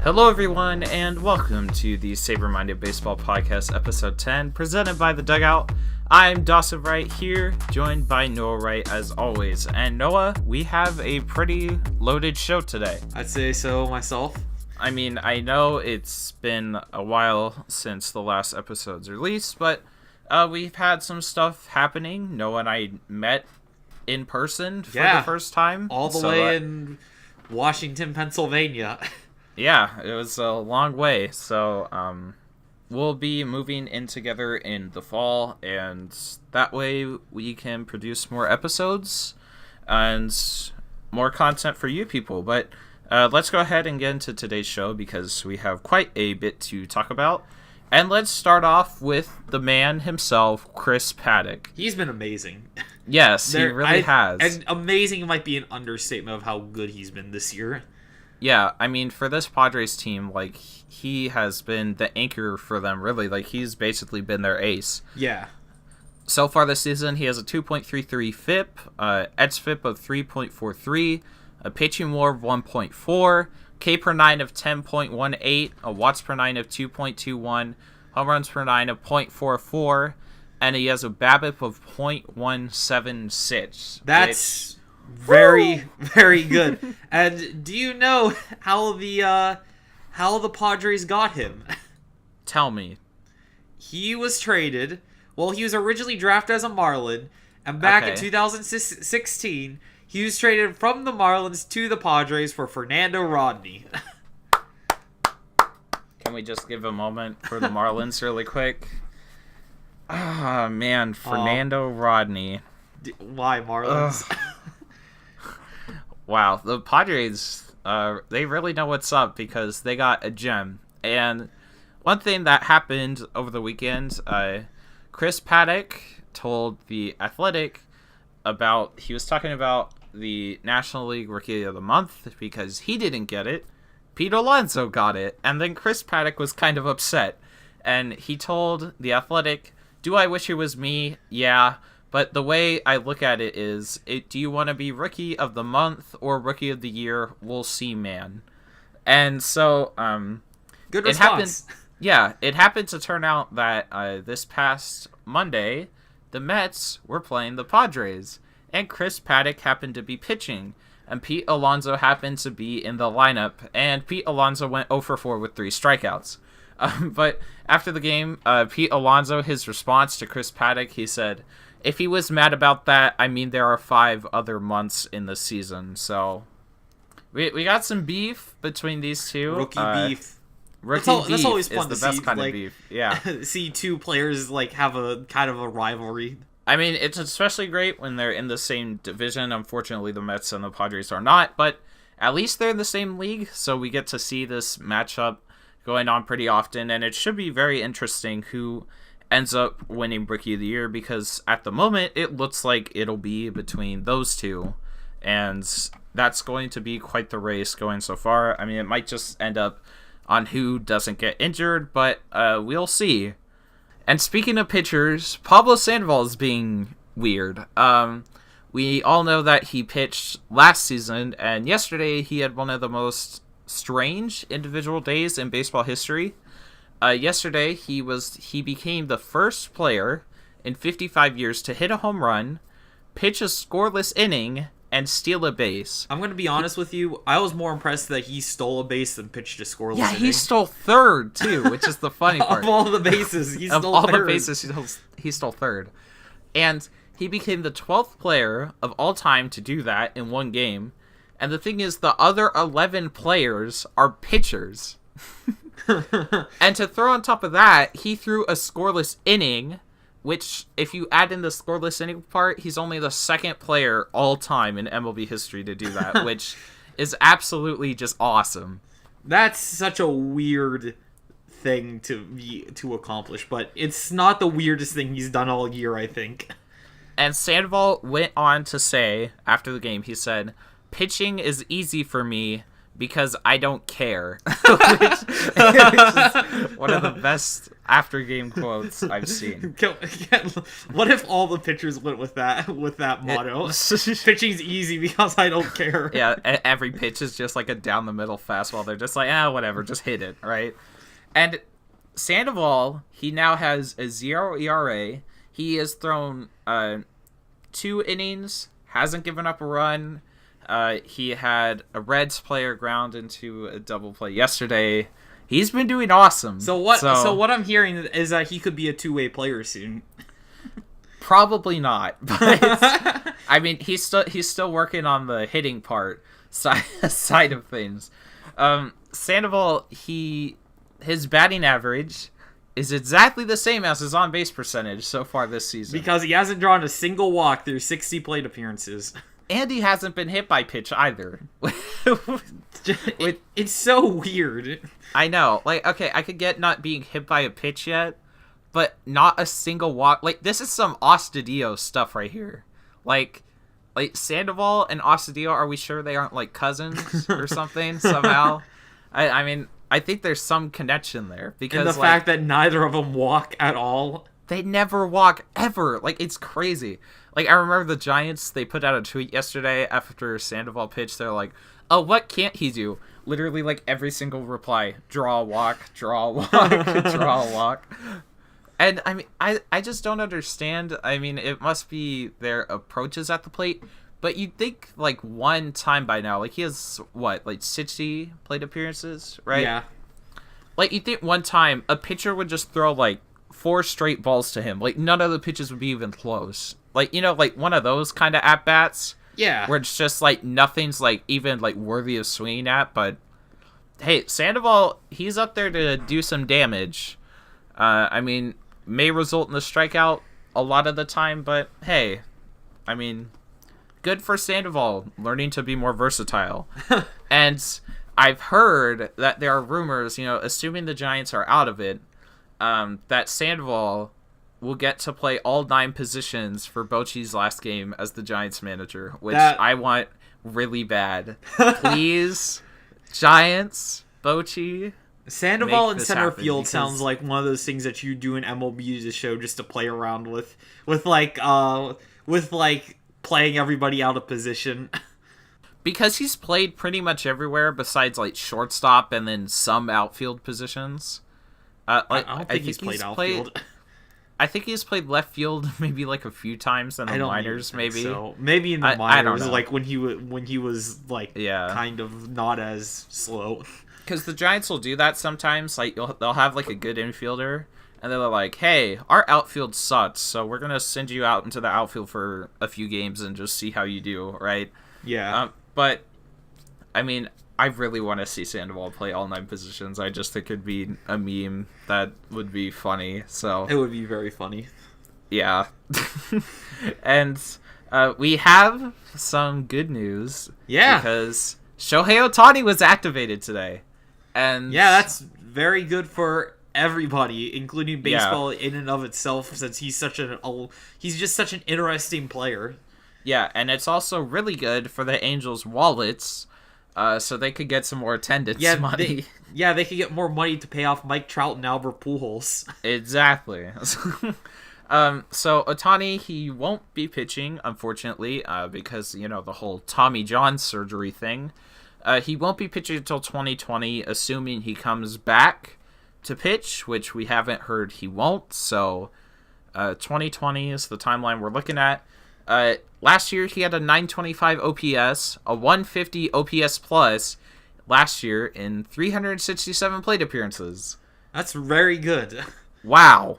Hello everyone, and welcome to the Saberminded Baseball Podcast, Episode 10, presented by The Dugout. I'm Dawson Wright here, joined by Noah Wright as always. And Noah, we have a pretty loaded show today. I'd say so myself. I mean, I know it's been a while since the last episode's release, but we've had some stuff happening. Noah and I met in person for the first time. All the way in Washington, Pennsylvania. Yeah, it was a long way, so we'll be moving in together in the fall, and that way we can produce more episodes and more content for you people. But let's go ahead and get into today's show because we have quite a bit to talk about. And let's start off with the man himself, Chris Paddack. He's been amazing. Yes, he really has. And amazing might be an understatement of how good he's been this year. Yeah, I mean, for this Padres team, like, he has been the anchor for them, really. Like, he's basically been their ace. Yeah. So far this season, he has a 2.33 FIP, xFIP of 3.43, a pitching WAR of 1.4, K per 9 of 10.18, a watts per 9 of 2.21, home runs per 9 of 0.44, and he has a BABIP of 0.176. That's very, very good. And do you know how the Padres got him? Tell me. He was traded. Well, he was originally drafted as a Marlin, and back in 2016, he was traded from the Marlins to the Padres for Fernando Rodney. Can we just give a moment for the Marlins really quick? Ah, man, Fernando Rodney. Why Marlins? Wow, the Padres, they really know what's up because they got a gem. And one thing that happened over the weekend, Chris Paddack told The Athletic he was talking about the National League Rookie of the Month because he didn't get it. Pete Alonso got it. And then Chris Paddack was kind of upset. And he told The Athletic, "Do I wish it was me? Yeah. But the way I look at it is, do you want to be Rookie of the Month or Rookie of the Year? We'll see, man." And so, good response. It happened to turn out that this past Monday, the Mets were playing the Padres, and Chris Paddack happened to be pitching, and Pete Alonso happened to be in the lineup, and Pete Alonso went 0 for 4 with 3 strikeouts. But after the game, Pete Alonso, his response to Chris Paddack, he said, "If he was mad about that, I mean, there are 5 other months in the season." So we got some beef between these two. Rookie beef. Rookie that's beef always fun is to the best see, kind of beef. Yeah. See two players have a kind of a rivalry. I mean, it's especially great when they're in the same division. Unfortunately, the Mets and the Padres are not, but at least they're in the same league, so we get to see this matchup going on pretty often, and it should be very interesting who ends up winning Rookie of the Year, because at the moment it looks like it'll be between those two, and that's going to be quite the race going so far. I mean, it might just end up on who doesn't get injured, but we'll see. And speaking of pitchers, Pablo Sandoval is being weird. We all know that he pitched last season, and yesterday he had one of the most strange individual days in baseball history. Yesterday, he became the first player in 55 years to hit a home run, pitch a scoreless inning, and steal a base. I'm going to be honest with you. I was more impressed that he stole a base than pitched a scoreless inning. Yeah, he stole third, too, which is the funny part. Of all the bases, he stole third. Of all the bases, he stole third. And he became the 12th player of all time to do that in one game. And the thing is, the other 11 players are pitchers. And to throw on top of that, he threw a scoreless inning, which, if you add in the scoreless inning part, he's only the second player all time in MLB history to do that, which is absolutely just awesome. That's such a weird thing to accomplish, but it's not the weirdest thing he's done all year, I think. And Sandoval went on to say, after the game, he said, "Pitching is easy for me because I don't care. which is one of the best after-game quotes I've seen. What if all the pitchers went with that motto? Pitching's easy because I don't care. Yeah, every pitch is just like a down-the-middle fastball. They're just like, whatever, just hit it, right? And Sandoval, he now has a 0 ERA. He has thrown 2 innings, hasn't given up a run. He had a Reds player ground into a double play yesterday. He's been doing awesome. So what I'm hearing is that he could be a two-way player soon. Probably not, but I mean he's still working on the hitting part side of things. Sandoval, his batting average is exactly the same as his on-base percentage so far this season. Because he hasn't drawn a single walk through 60 plate appearances. And he hasn't been hit by pitch either. It's so weird. I know. Like, okay, I could get not being hit by a pitch yet, but not a single walk. Like, this is some Astudillo stuff right here. Like Sandoval and Astudillo, are we sure they aren't, like, cousins or something somehow? I mean, I think there's some connection there. Because, and the fact that neither of them walk at all. They never walk, ever. Like, it's crazy. Like, I remember the Giants, they put out a tweet yesterday after Sandoval pitched. They're like, oh, what can't he do? Literally, like, every single reply. Draw a walk, draw a walk, draw a walk. And, I mean, I just don't understand. I mean, it must be their approaches at the plate. But you'd think, like, one time by now, like, he has, what, like, 60 plate appearances, right? Yeah. Like, you'd think one time a pitcher would just throw, like, 4 straight balls to him. Like, none of the pitches would be even close. Like, you know, like, one of those kind of at-bats. Yeah. Where it's just, like, nothing's, like, even, like, worthy of swinging at. But, hey, Sandoval, he's up there to do some damage. I mean, may result in a strikeout a lot of the time. But, hey, I mean, good for Sandoval, learning to be more versatile. And I've heard that there are rumors, you know, assuming the Giants are out of it, that Sandoval will get to play all 9 positions for Bochy's last game as the Giants manager, which I want really bad. Please, Giants, Bochy. Sandoval in center field sounds like one of those things that you do in MLB to show just to play around with playing everybody out of position. Because he's played pretty much everywhere besides like shortstop and then some outfield positions. I don't think he's played outfield. I think he's played left field maybe like a few times in the minors, maybe. So. Maybe in the minors, like when he was like kind of not as slow. Because the Giants will do that sometimes. Like they'll have like a good infielder, and they're like, "Hey, our outfield sucks, so we're gonna send you out into the outfield for a few games and just see how you do." Right? Yeah. But I mean, I really want to see Sandoval play all 9 positions. I just think it'd be a meme that would be funny. So it would be very funny. Yeah. And we have some good news. Yeah. Because Shohei Ohtani was activated today. And yeah, that's very good for everybody, including baseball in and of itself, since he's just such an interesting player. Yeah, and it's also really good for the Angels' wallets, so they could get some more attendance money. They could get more money to pay off Mike Trout and Albert Pujols. Exactly. So Ohtani, he won't be pitching, unfortunately, because, you know, the whole Tommy John surgery thing. He won't be pitching until 2020, assuming he comes back to pitch, which we haven't heard he won't. So 2020 is the timeline we're looking at. Last year, he had a 925 OPS, a 150 OPS plus last year in 367 plate appearances. That's very good. Wow.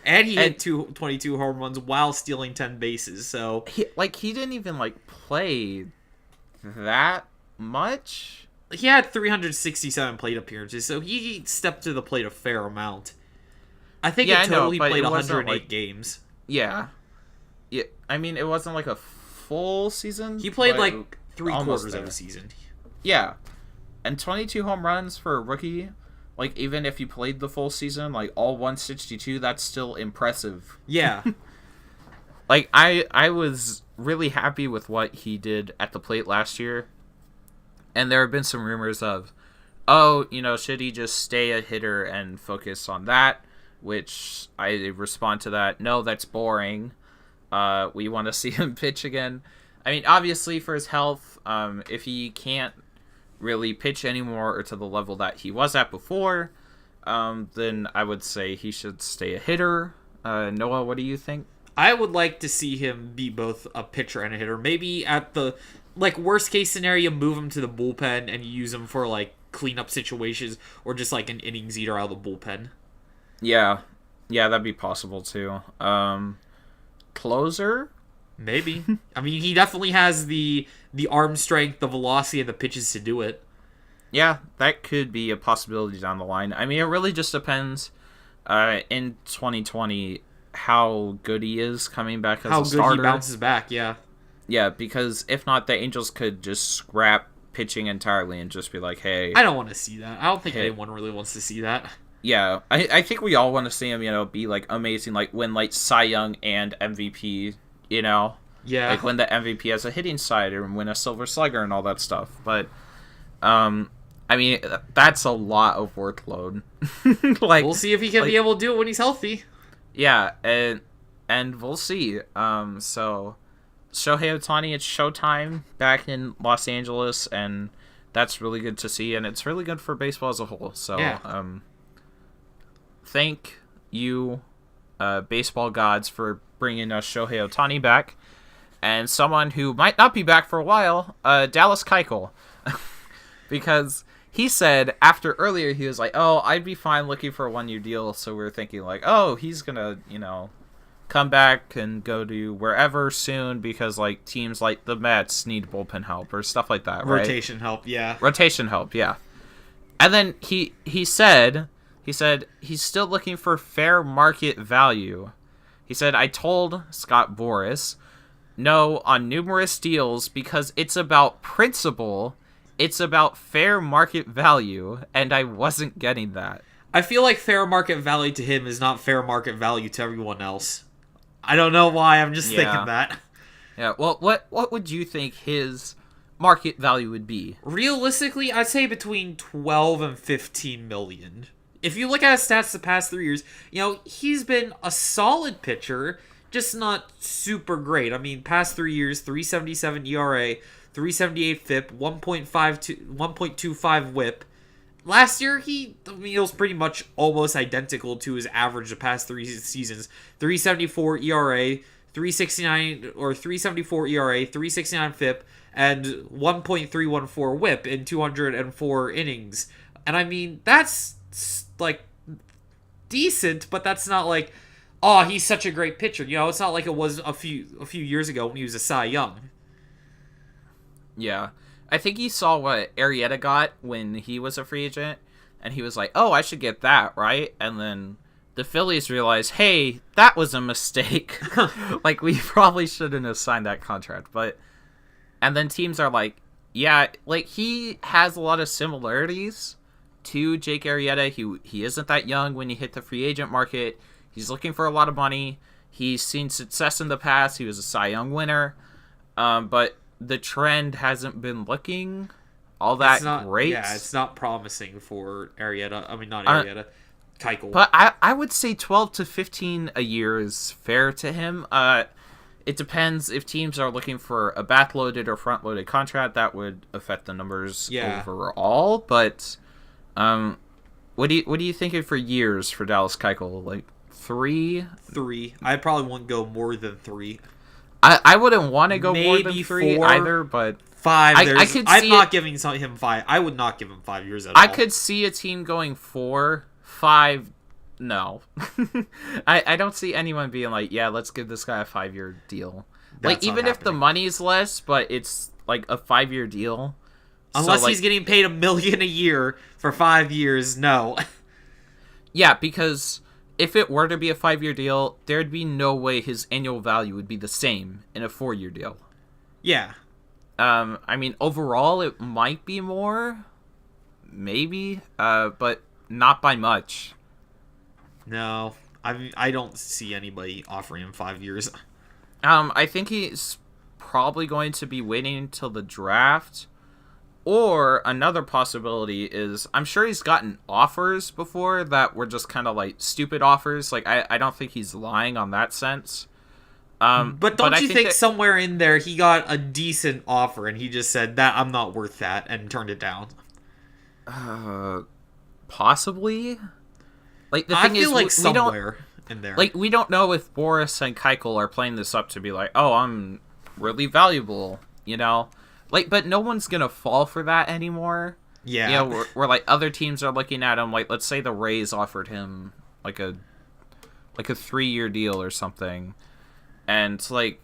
And he hit 22 home runs while stealing 10 bases, so... He didn't even, play that much? He had 367 plate appearances, so he stepped to the plate a fair amount. I think in total he played 108 games. Yeah. Yeah, I mean, it wasn't a full season. He played 3/4 of a season. Yeah. And 22 home runs for a rookie, even if you played the full season, all 162, that's still impressive. Yeah. I was really happy with what he did at the plate last year. And there have been some rumors of, oh, should he just stay a hitter and focus on that? Which I respond to that. No, that's boring. We want to see him pitch again. I mean, obviously for his health, if he can't really pitch anymore or to the level that he was at before, then I would say he should stay a hitter. Noah, what do you think? I would like to see him be both a pitcher and a hitter. Maybe at the worst case scenario, move him to the bullpen and use him for cleanup situations or just an innings eater out of the bullpen. Yeah, that'd be possible too. Closer? Maybe. I mean, he definitely has the arm strength, the velocity, and the pitches to do it. Yeah, that could be a possibility down the line. I mean, it really just depends in 2020 how good he is coming back as a starter. How good he bounces back, yeah. Yeah, because if not, the Angels could just scrap pitching entirely and just be like, hey... I don't want to see that. I don't think anyone really wants to see that. Yeah, I think we all want to see him, be amazing, win Cy Young and MVP, Yeah. Win the MVP as a hitting side or win a Silver Slugger and all that stuff. But, I mean, that's a lot of workload. We'll see if he can be able to do it when he's healthy. Yeah, and we'll see. So, Shohei Ohtani, it's showtime back in Los Angeles, and that's really good to see, and it's really good for baseball as a whole. So, yeah. Thank you, baseball gods, for bringing us Shohei Ohtani back, and someone who might not be back for a while, Dallas Keuchel, because he said after earlier he was like, oh, I'd be fine looking for a 1-year deal, so we were thinking oh, he's gonna come back and go to wherever soon because teams like the Mets need bullpen help or stuff like that, right? Rotation help, yeah. Rotation help, yeah. And then he said he's still looking for fair market value. He said, I told Scott Boras no on numerous deals because it's about principle, it's about fair market value, and I wasn't getting that. I feel like fair market value to him is not fair market value to everyone else. I don't know why, I'm just thinking that. Yeah, well, what would you think his market value would be? Realistically, I'd say between 12 and 15 million. If you look at his stats the past 3 years, he's been a solid pitcher, just not super great. I mean, past 3 years, 3.77 ERA, 3.78 FIP, 1.25 WHIP. Last year, it was pretty much almost identical to his average the past 3 seasons. 3.74 ERA, 3.69 or 3.74 ERA, 3.69 FIP, and 1.314 WHIP in 204 innings. And I mean, that's decent, but that's not oh, he's such a great pitcher. It's not like it was a few years ago when he was a Cy Young. Yeah. I think he saw what Arrieta got when he was a free agent, and he was like, oh, I should get that, right? And then the Phillies realized, hey, that was a mistake. We probably shouldn't have signed that contract. And then teams are like, yeah, he has a lot of similarities to Jake Arrieta. He isn't that young when he hit the free agent market. He's looking for a lot of money. He's seen success in the past. He was a Cy Young winner. But the trend hasn't been looking all that great. Yeah, it's not promising for Arrieta. I mean, not Arrieta. Keuchel. But I would say 12 to 15 a year is fair to him. It depends if teams are looking for a backloaded or front-loaded contract. That would affect the numbers overall. But what do you think for years for Dallas Keuchel? 3? 3. I probably wouldn't go more than 3. I wouldn't want to go more than 3 4, either, but 5. I'm not giving him 5. I would not give him 5 years at all. I could see a team going 4, 5. No, I don't see anyone being like, yeah, let's give this guy a 5-year deal. Even if the money's less, but it's a 5-year deal. Unless he's getting paid $1 million a year for 5 years, no. Yeah, because if it were to be a 5-year deal, there'd be no way his annual value would be the same in a 4-year deal. Yeah. I mean, overall, it might be more, maybe, but not by much. No, I don't see anybody offering him 5 years. I think he's probably going to be waiting until the draft, Or another possibility is, I'm sure he's gotten offers before that were just kind of like stupid offers. Like, I don't think he's lying on that sense. But don't you think somewhere in there he got a decent offer and he just said that I'm not worth that and turned it down? Possibly. Like, the thing is, like somewhere in there. Like, we don't know if Boris and Keuchel are playing this up to be like, oh, I'm really valuable, you know? Like, but no one's gonna fall for that anymore. Yeah. You know, where like, other teams are looking at him, like, let's say the Rays offered him, like a 3-year deal or something. And, like,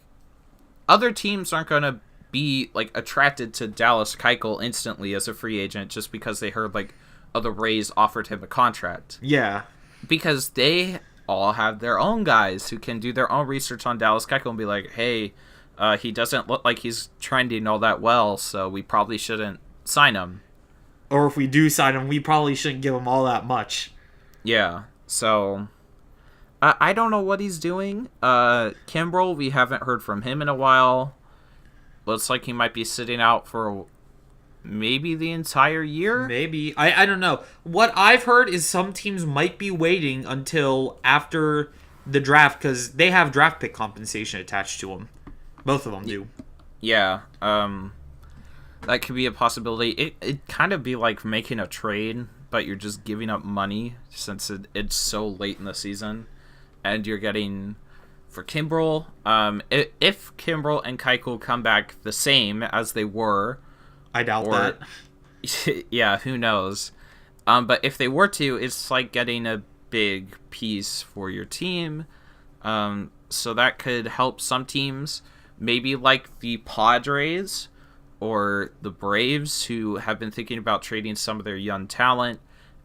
other teams aren't gonna be, like, attracted to Dallas Keuchel instantly as a free agent just because they heard, like, oh, the Rays offered him a contract. Yeah. Because they all have their own guys who can do their own research on Dallas Keuchel and be like, hey, he doesn't look like he's trending all that well, so we probably shouldn't sign him. Or if we do sign him, we probably shouldn't give him all that much. Yeah, so I don't know what he's doing. Kimbrel, we haven't heard from him in a while. Looks like he might be sitting out for maybe the entire year? Maybe. I don't know. What I've heard is some teams might be waiting until after the draft because they have draft pick compensation attached to them. Both of them do. Yeah, that could be a possibility. It'd kind of be like making a trade, but you're just giving up money since it's so late in the season, and you're getting for Kimbrel. If Kimbrel and Keuchel come back the same as they were, I doubt that. Yeah, who knows? But if they were to, it's like getting a big piece for your team. So that could help some teams. Maybe like the Padres or the Braves, who have been thinking about trading some of their young talent,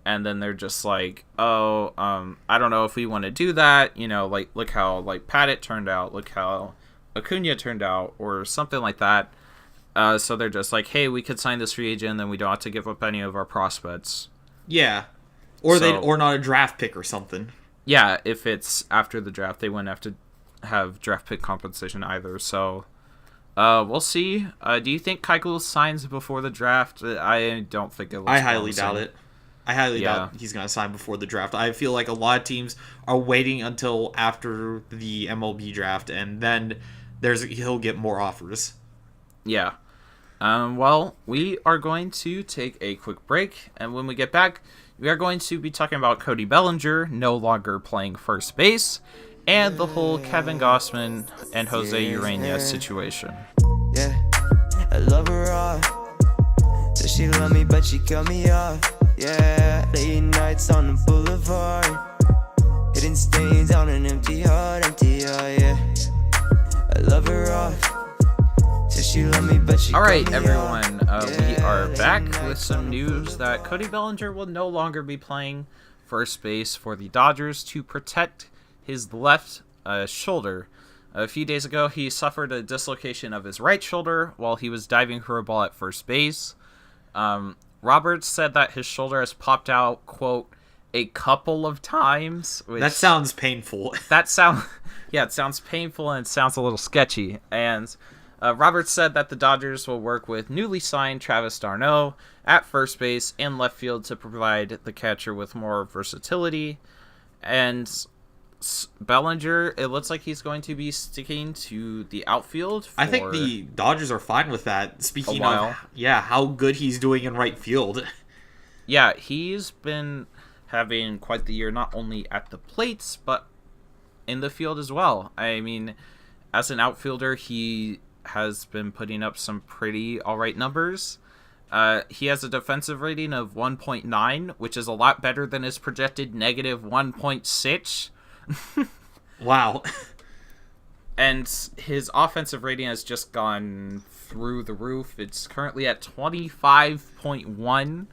and then they're just like, oh, I don't know if we want to do that. You know, like, look how like Paddack turned out, look how Acuna turned out, or something like that. So they're just like, hey, we could sign this free agent, and then we don't have to give up any of our prospects. Yeah, or not a draft pick or something. Yeah, if it's after the draft, they wouldn't have to have draft pick compensation either. So we'll see. Do you think Keuchel signs before the draft? I don't think it looks I highly doubt it. I highly doubt he's going to sign before the draft. I feel like a lot of teams are waiting until after the MLB draft, and then he'll get more offers. Yeah. Well, we are going to take a quick break, and when we get back, we are going to be talking about Cody Bellinger no longer playing first base, and the whole Kevin Gausman and Jose Urena situation. Yeah, I love her off. Said she love me, but she cut me off. Yeah, late nights on the boulevard, hitting stains on an empty heart, yeah. I love her off. All right, everyone, we are back with some news that Cody Bellinger will no longer be playing first base for the Dodgers to protect his left shoulder. A few days ago, he suffered a dislocation of his right shoulder while he was diving for a ball at first base. Roberts said that his shoulder has popped out, quote, a couple of times. That sounds painful. It sounds painful and it sounds a little sketchy. And Roberts said that the Dodgers will work with newly signed Travis d'Arnaud at first base and left field to provide the catcher with more versatility. And Bellinger, it looks like he's going to be sticking to the outfield for I think the Dodgers are fine with that. Speaking of, how good he's doing in right field. Yeah, he's been having quite the year, not only at the plates, but in the field as well. I mean, as an outfielder, he has been putting up some pretty alright numbers. He has a defensive rating of 1.9, which is a lot better than his projected negative 1.6. Wow. And his offensive rating has just gone through the roof. It's currently at 25.1,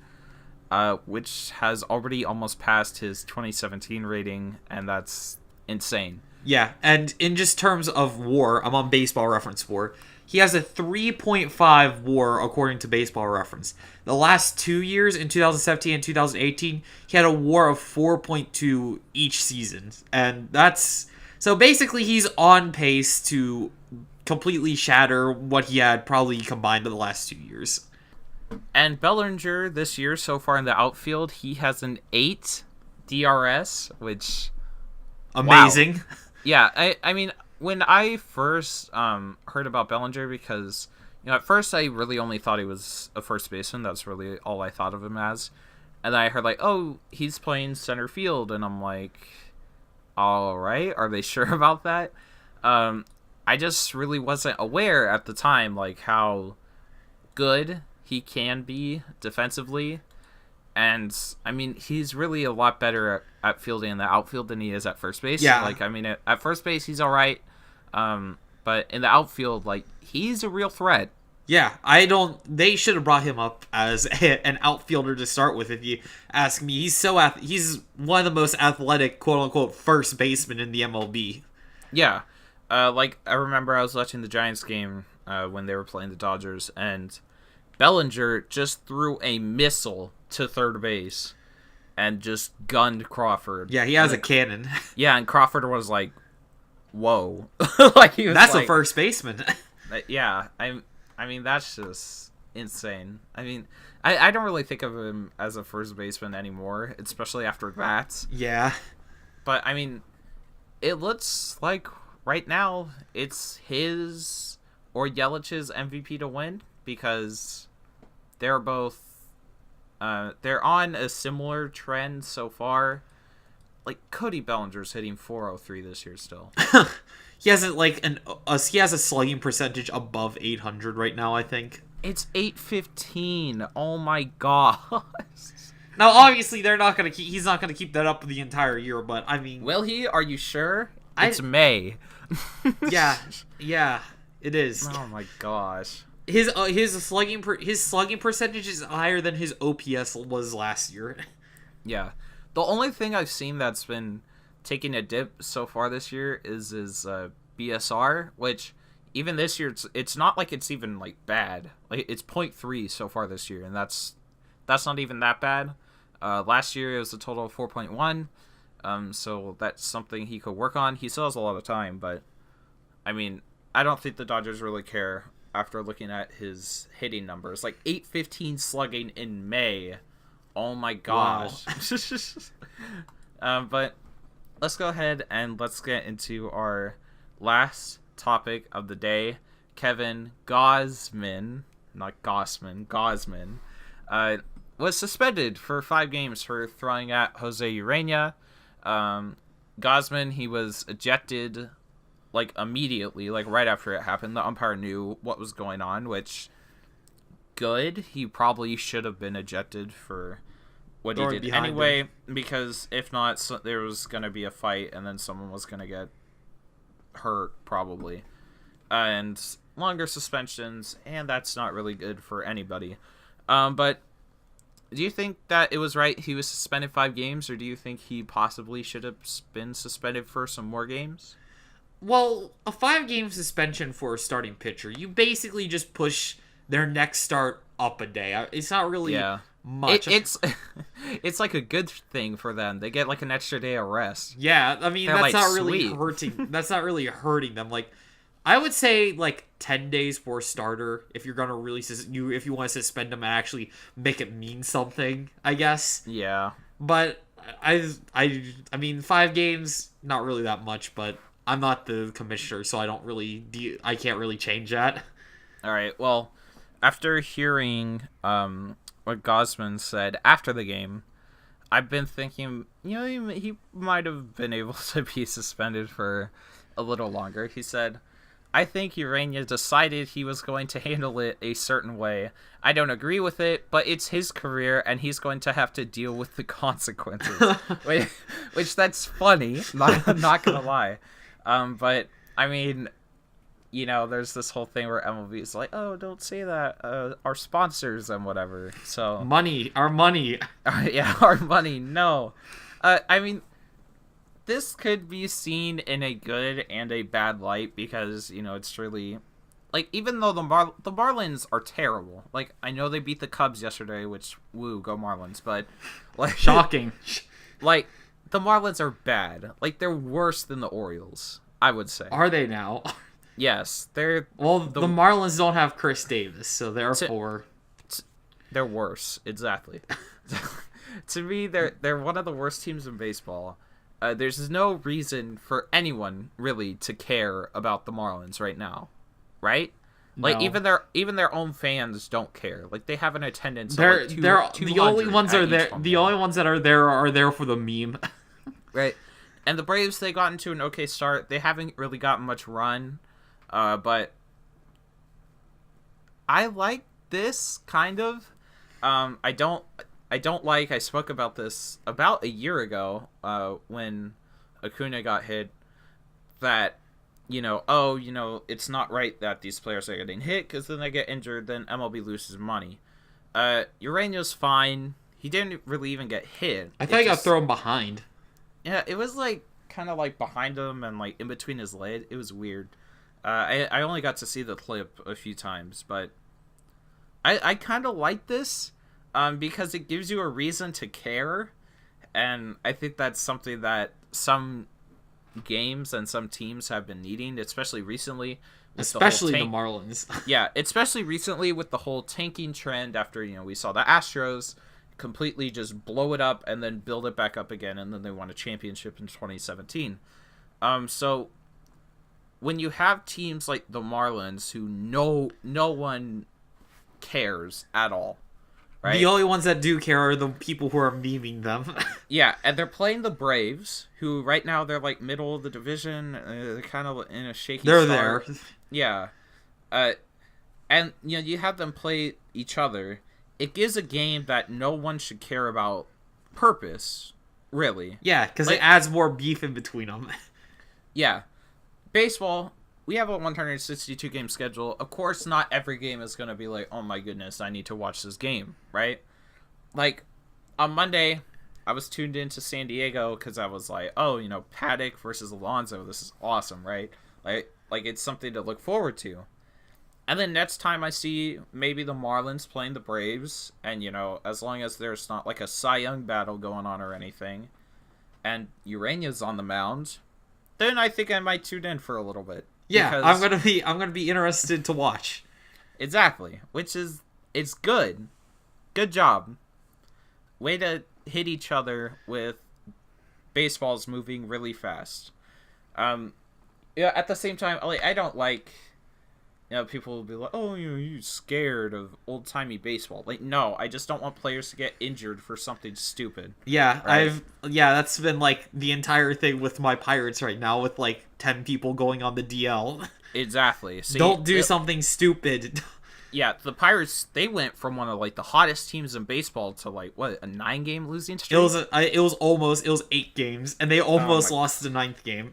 which has already almost passed his 2017 rating, and that's insane. Yeah, and in just terms of WAR, I'm on Baseball Reference WAR. He has a 3.5 WAR according to Baseball Reference. The last 2 years, in 2017 and 2018, he had a WAR of 4.2 each season. And that's... So basically, he's on pace to completely shatter what he had probably combined in the last 2 years. And Bellinger this year so far in the outfield, he has an 8 DRS, which amazing. Wow. Yeah, I mean, when I first heard about Bellinger, because at first I really only thought he was a first baseman. That's really all I thought of him as. And then I heard oh, he's playing center field, and I'm like, all right, are they sure about that? I just really wasn't aware at the time how good he can be defensively. And, I mean, he's really a lot better at fielding in the outfield than he is at first base. Yeah. I mean, at first base, he's all right. But in the outfield, he's a real threat. Yeah, they should have brought him up as an outfielder to start with, if you ask me. He's one of the most athletic, quote-unquote, first baseman in the MLB. Yeah. I remember I was watching the Giants game when they were playing the Dodgers, and Bellinger just threw a missile to third base and just gunned Crawford. Yeah, he has a cannon. Yeah, and Crawford was like, whoa. He was That's a first baseman. Yeah, I mean, that's just insane. I mean, I don't really think of him as a first baseman anymore, especially after that. Yeah. But, I mean, it looks like right now it's his or Yelich's MVP to win, because they're both they're on a similar trend so far. Cody Bellinger's hitting .403 this year still. He has he has a slugging percentage above 800 right now, I think. It's 815. Oh my god. Now, obviously, he's not gonna keep that up the entire year, but I mean, will he? Are you sure? It's May. Yeah, it is. Oh my gosh. His slugging percentage is higher than his OPS was last year. Yeah. The only thing I've seen that's been taking a dip so far this year is his BSR, which even this year it's not it's even bad. It's 0.3 so far this year, and that's not even that bad. Last year it was a total of 4.1. So that's something he could work on. He still has a lot of time, but I mean, I don't think the Dodgers really care after looking at his hitting numbers. 815 slugging in May. Oh my gosh. Wow. But let's go ahead and let's get into our last topic of the day. Kevin Gausman, not Gausman, Gausman, was suspended for 5 games for throwing at Jose Urena. Gausman, he was ejected immediately, right after it happened. The umpire knew what was going on, which good. He probably should have been ejected for what he did anyway, because if not, there was going to be a fight and then someone was going to get hurt probably. And longer suspensions, and that's not really good for anybody. But do you think that it was right he was suspended 5 games, or do you think he possibly should have been suspended for some more games? Well, a 5-game suspension for a starting pitcher, you basically just push their next start up a day. It's not really much. It's a good thing for them. They get an extra day of rest. Yeah, I mean, that's not really sweet. hurting. That's not really hurting them. I would say 10 days for a starter if you're gonna really if you want to suspend them and actually make it mean something, I guess. Yeah. But I mean, 5 games, not really that much. But I'm not the commissioner, so I can't really change that. All right. Well, after hearing what Gausman said after the game, I've been thinking, he might have been able to be suspended for a little longer. He said, "I think Urena decided he was going to handle it a certain way. I don't agree with it, but it's his career, and he's going to have to deal with the consequences." which that's funny. I'm not gonna lie. But I mean, there's this whole thing where MLB is like, "Oh, don't say that. Our sponsors and whatever." So our money. Yeah, our money. No, I mean, this could be seen in a good and a bad light, because it's really even though the Marlins are terrible. I know they beat the Cubs yesterday, which woo, go Marlins, but shocking. The Marlins are bad. They're worse than the Orioles, I would say. Are they now? Yes, they're... Well, the Marlins don't have Chris Davis, so therefore... They're worse, exactly. To me, they're one of the worst teams in baseball. There's no reason for anyone really to care about the Marlins right now, right? Like No. even their own fans don't care. Like they have an attendance. They're Of like they're the 200 only ones at are each there. home The game. only ones that are there for the meme. Right. And the Braves, they got into an okay start. They haven't really gotten much run, but I like this kind of. I don't like. I spoke about this about a year ago when Acuna got hit. That it's not right that these players are getting hit because then they get injured. Then MLB loses money. Urania's fine. He didn't really even get hit. I thought he got thrown behind. Yeah, it was like kind of like behind him and like in between his legs. It was weird. I only got to see the clip a few times, but I kind of like this because it gives you a reason to care, and I think that's something that some games and some teams have been needing, especially recently. Especially the Marlins. Yeah, especially recently with the whole tanking trend after, we saw the Astros completely just blow it up and then build it back up again, and then they won a championship in 2017. So when you have teams like the Marlins who no one cares at all, right? The only ones that do care are the people who are memeing them. Yeah, and they're playing the Braves, who right now they're like middle of the division. They're kind of in a shaky They're start. there. Yeah. And you have them play each other. It gives a game that no one should care about purpose, really. Yeah, because it adds more beef in between them. Yeah. Baseball, we have a 162 game schedule. Of course, not every game is going to be like, oh my goodness, I need to watch this game, right? Like, on Monday, I was tuned into San Diego because I was like, oh, Paddack versus Alonso. This is awesome, right? Like it's something to look forward to. And then next time I see maybe the Marlins playing the Braves, and, as long as there's not like a Cy Young battle going on or anything, and Urania's on the mound, then I think I might tune in for a little bit. Yeah, I'm gonna be interested to watch. Exactly, it's good. Good job. Way to hit each other with baseballs moving really fast. Yeah, at the same time, I don't like, people will be like, oh, you're scared of old-timey baseball. Like, no, I just don't want players to get injured for something stupid. Yeah, right? That's been like the entire thing with my Pirates right now, with like 10 people going on the DL. Exactly. See, don't do something stupid. Yeah, the Pirates, they went from one of like the hottest teams in baseball to like what, a 9-game losing streak? It was 8 games, and they almost lost the 9th game.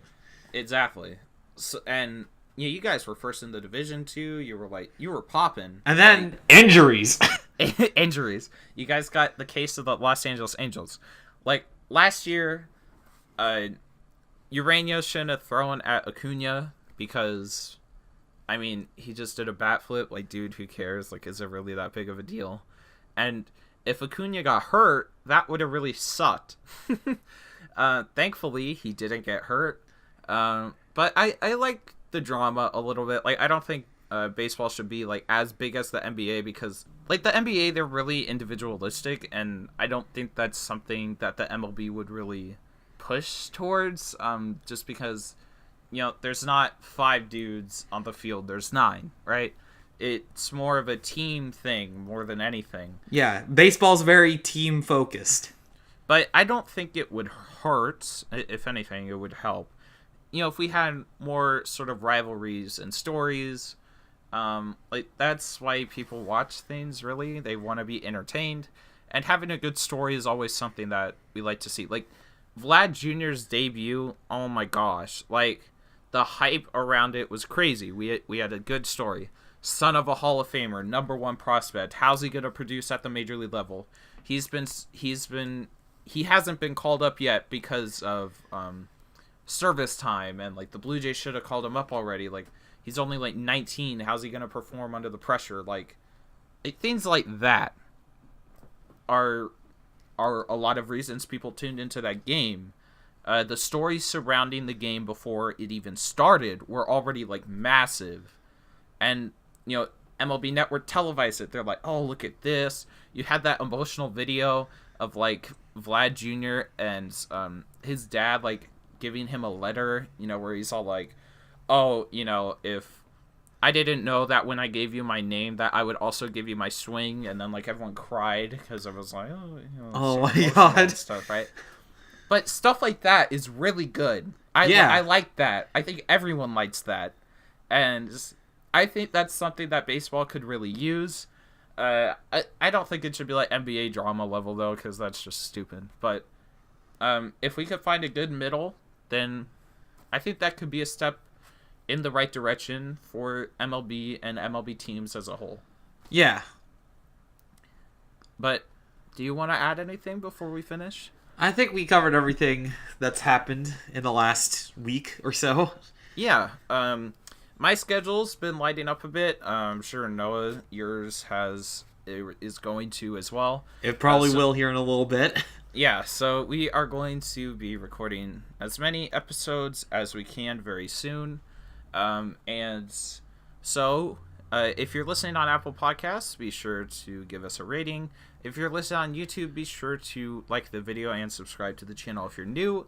Exactly. So, and you guys were first in the division too. You were popping, and then injuries. Injuries. You guys got the case of the Los Angeles Angels. Like last year, Urena shouldn't have thrown at Acuna because, I mean, he just did a bat flip. Like, dude, who cares? Like, is it really that big of a deal? And if Acuna got hurt, that would have really sucked. Thankfully, he didn't get hurt. But I like the drama a little bit. Like, I don't think baseball should be like as big as the NBA because, like, the NBA, they're really individualistic, and I don't think that's something that the MLB would really push towards. Just because, there's not 5 dudes on the field. There's 9, right? It's more of a team thing more than anything. Yeah, baseball's very team focused. But I don't think it would hurt. If anything, it would help. If we had more sort of rivalries and stories, like that's why people watch things, really. They want to be entertained. And having a good story is always something that we like to see. Like, Vlad Jr.'s debut, oh my gosh. Like, the hype around it was crazy. We had a good story. Son of a Hall of Famer, number 1 prospect. How's he going to produce at the major league level? He hasn't been called up yet because of service time, and like the Blue Jays should have called him up already. Like, he's only like 19. How's he going to perform under the pressure? Like things like that are a lot of reasons people tuned into that game. The stories surrounding the game before it even started were already like massive, and MLB Network televised it. They're like, oh, look at this. You had that emotional video of like Vlad Jr. and his dad like giving him a letter, you know, where he's all like, oh, you know, if I didn't know that when I gave you my name that I would also give you my swing, and then like everyone cried because I was like, oh, you know, oh my god, stuff, right? But stuff like that is really good. I like that. I think everyone likes that, and I think that's something that baseball could really use. I don't think it should be like NBA drama level though, because that's just stupid. But if we could find a good middle, then I think that could be a step in the right direction for MLB and MLB teams as a whole. Yeah. But do you want to add anything before we finish? I think we covered everything that's happened in the last week or so. Yeah. My schedule's been lighting up a bit. I'm sure Noah, yours is going to as well. It probably will here in a little bit. Yeah, so we are going to be recording as many episodes as we can very soon. And so if you're listening on Apple Podcasts, be sure to give us a rating. If you're listening on YouTube, be sure to like the video and subscribe to the channel if you're new.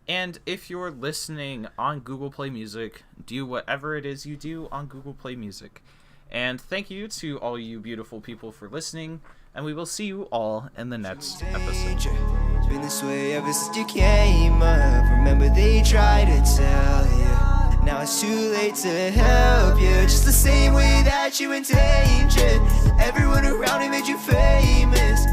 And if you're listening on Google Play Music, do whatever it is you do on Google Play Music. And thank you to all you beautiful people for listening, and we will see you all in the next episode. It's been this way ever since you came up. Remember they tried to tell you, now it's too late to help you. Just the same way that you endangered everyone around and made you famous.